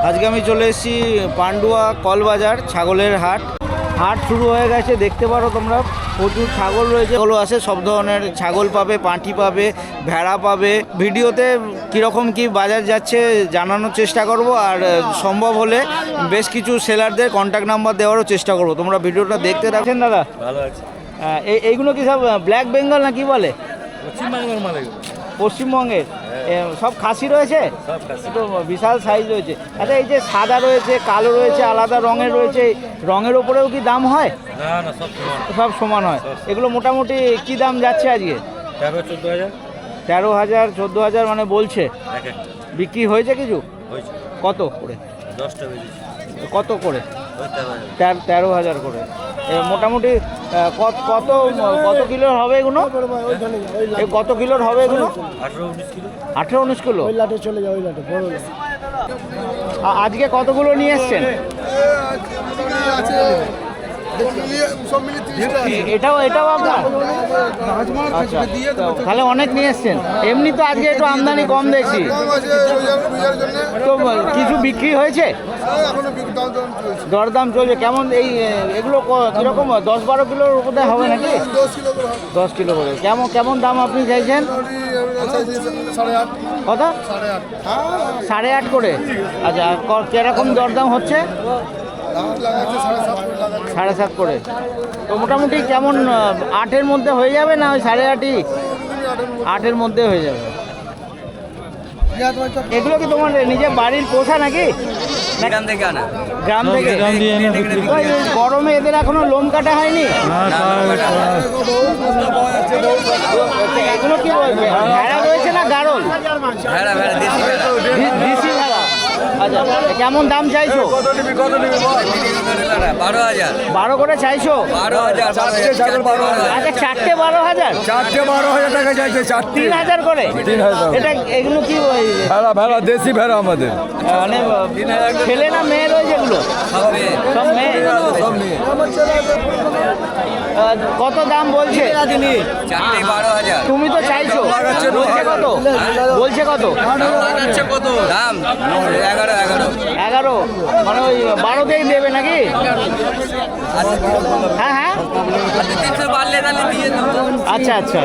আজকে আমি চলে এসেছি পান্ডুয়া কলবাজার ছাগলের হাট। হাট শুরু হয়ে গেছে, দেখতে পারো তোমরা। প্রচুর ছাগল রয়েছে, এগুলো আছে সব ধরনের ছাগল পাবে, পাঁঠি পাবে, ভেড়া পাবে। ভিডিওতে কীরকম কি বাজার যাচ্ছে জানানোর চেষ্টা করব, আর সম্ভব হলে বেশ কিছু সেলারদের কন্ট্যাক্ট নাম্বার দেওয়ারও চেষ্টা করব। তোমরা ভিডিওটা দেখতে থাকছেন। দাদা ভালো আছে। এইগুলো কি সব ব্ল্যাক বেঙ্গল না কি বলে? পশ্চিমবঙ্গের মাল। পশ্চিমবঙ্গের সব খাসি রয়েছে, সব খাসি তো বিশাল সাইজ রয়েছে। আচ্ছা, এই যে সাদা রয়েছে, কালো রয়েছে, আলাদা রঙের রয়েছে, রঙের ওপরেও কি দাম হয়? না না, সব সমান। সব সমান হয়। এগুলো মোটামুটি কি দাম যাচ্ছে আজকে? 13-14 হাজার। 13,000 14,000 মানে বলছে। এক একটা বিক্রি হয়েছে কিছু? হয়েছে। কত করে? 10টা বেরিয়েছে। কত করে? ওই 13,000। 13,000 করে। মোটামুটি কত কত কত কিলোর হবে এগুলো? কত কিলোর হবে এগুলো? 18-19 কিলো। 18-19 কিলো। চলে যাও, ওই লাটে বড় আজকে কতগুলো নিয়ে এসছেন? এটাও আপনার? আচ্ছা, তাহলে অনেক নিয়ে এসছেন। এমনি তো আজকে একটু আমদানি কম দেখছি, তো কিছু বিক্রি হয়েছে? দরদাম চলছে কেমন? এগুলো কীরকম? 10-12 কিলোর উপরে হবে নাকি? 10 কিলো করে। কেমন দাম আপনি চাইছেন? কত? 8.5 করে। আচ্ছা, কিরকম দরদাম হচ্ছে? 7.5 করে। তো মোটামুটি কেমন 8-এর মধ্যে হয়ে যাবে না ওই 8.5? 8-এর মধ্যে হয়ে যাবে। এগুলো কি তোমার নিজের বাড়ির পোষা নাকি? গ্রাম থেকে আনা। গ্রাম থেকে? গরমে এদের এখনো লোম কাটা হয়নি? এগুলো কি বলবে, ভেড়া রয়েছে না গারল? ভেড়া ভেড়া, দেশি ভেড়া। দেশি ভেড়া। আচ্ছা, কেমন দাম চাইছো? 12,000। 12 করে চাইছো? 12,000। আচ্ছা, 4টে 12,000? 12,000 টাকা চাইছে। 3,000 করে? 3,000। এটা এগুলো কি ভেড়া ভেড়া দেশি ভেড়া আমাদের। মানে ছেলে না মেয়ে রয়েছে এগুলো? সব মেয়ে। সব নিয়ে কত দাম বলছে? 4টে 12,000। তুমি তো চাইছো, বলছে কত? বলছে কত? কত দাম? 11। মানে ওই 12তেই দেবে নাকি? হ্যাঁ হ্যাঁ। 300 বাড়লে তাহলে দিয়ে দেবো। আচ্ছা আচ্ছা।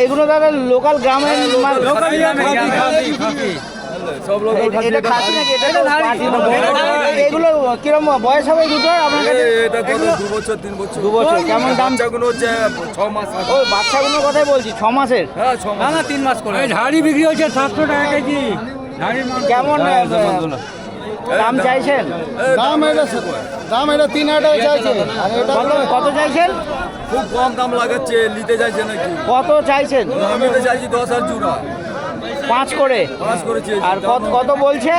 এইগুলো দাদা লোকাল গ্রামের মাল? সব লোক এটা খাসি নাকি? এটা তো পাঁঠি মনে হয়। এগুলো কিরকম বয়স হবে দুটো আপনার কাছে? এটা কত 2 বছর 3 বছর। 2 বছর। কেমন দাম? বাচ্চাগুলো হচ্ছে 6 মাস। ওই বাচ্চাগুলোর কথাই বলছি, 6 মাসের। হ্যাঁ 6 মাস। না 3 মাস করে। ঝাড়ি বিক্রি হচ্ছে 700 টাকা কেজি। কেমন দাম চাইছেন? দাম এটা 3,000 টাকা চাইছে। আর এটা কত চাইছেন? খুব কম দাম লাগাচ্ছে, নিতে চাইছে নাকি? কত চাইছেন? আমি তো চাইছি 10,000 জোড়া। 5 করে। 5 করেছি। আর কত বলছে?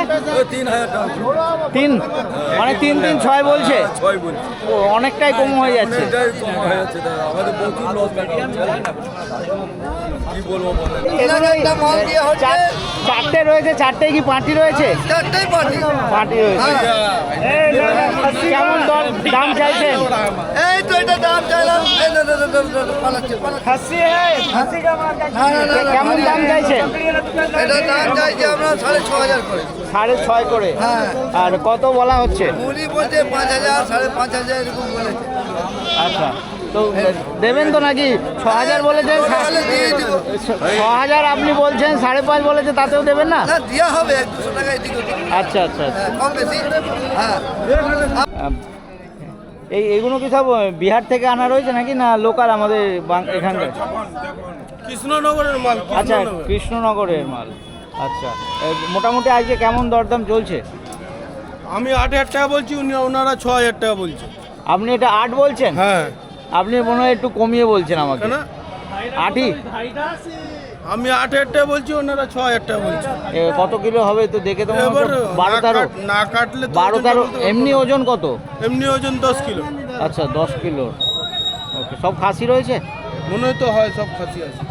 3,000 টাকা। 3 মানে 3 6 বলছে। 6 বলছি। ও, অনেকটাই কম হয়ে যাচ্ছে। এটাই কম হয়ে যাচ্ছে দাদা, আমাদের প্রচুর লস কি বলবো বলেন। চারটে রয়েছে, 4টেই কি পাঁঠি রয়েছে? পাঁঠি রয়েছে। কেমন দাম চাইছেন? এই তো এটা দাম চাইলাম। কেমন দাম চাইছেন? এটা দাম চাইছি আমরা 6,500 করে। 6.5 করে। হ্যাঁ। আর কত বলা হচ্ছে? উনি বলছে 5,000 5,500 এরকম বলেছে। আচ্ছা, তো দেবেন তো নাকি? 6,000 বলেছেন, তাহলে দিয়ে দিব। 6,000 আপনি বলছেন, 5.5 বলেছে, তাতেও দেবেন না? না দেওয়া হবে 100-200 টাকা এদিক ওদিক। আচ্ছা আচ্ছা আচ্ছা। হ্যাঁ, কম বেশি। হ্যাঁ। এইগুলো কি সব বিহার থেকে আনা রয়েছে নাকি, না লোকাল আমাদের এখানকার? কৃষ্ণনগরের মাল। আচ্ছা, কৃষ্ণনগরের মাল। আচ্ছা, মোটামুটি আজকে কেমন দরদাম চলছে? আমি 8,000 টাকা বলছি, ওনারা 6,000 টাকা বলছে। আপনি এটা 8 বলছেন? হ্যাঁ। আপনি মনে হয় একটু কমিয়ে বলছেন আমাকে। কেন? 8ই? আমি 8,000 টাকা বলছি, ওনারা 6,000 টাকা বলছে। কত কিলো হবে তো দেখে তো? এবার 12-13। না কাটলে তো 12-13। এমনি ওজন কত? এমনি ওজন 10 কিলো। আচ্ছা, 10 কিলো। ওকে, সব খাসি রয়েছে? মনে তো হয় সব খাসি আছে।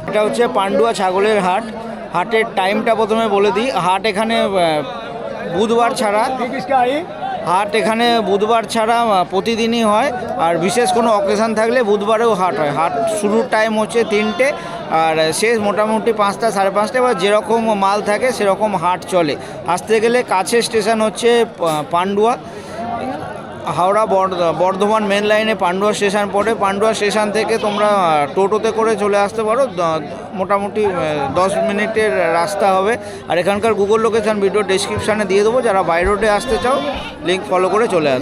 এটা হচ্ছে পান্ডুয়া ছাগলের হাট। হাটের টাইমটা প্রথমে বলে দিই। হাট এখানে বুধবার ছাড়া প্রতিদিনই হয়, আর বিশেষ কোনো অকেশান থাকলে বুধবারেও হাট হয়। হাট শুরুর টাইম হচ্ছে 3টে আর শেষ মোটামুটি 5টা 5:30 এবার যেরকম মাল থাকে সেরকম হাট চলে। আসতে গেলে কাছে স্টেশন হচ্ছে পান্ডুয়া, হাওড়া বর্ধমান মেন লাইনে পান্ডুয়া স্টেশন পড়ে। পান্ডুয়া স্টেশন থেকে তোমরা টোটোতে করে চলে আসতে পারো, মোটামুটি 10 মিনিটের রাস্তা হবে। আর এখানকার গুগল লোকেশান ভিডিও ডেসক্রিপশানে দিয়ে দেবো, যারা বাই রোডে আসতে চাও লিঙ্ক ফলো করে চলে আসবে।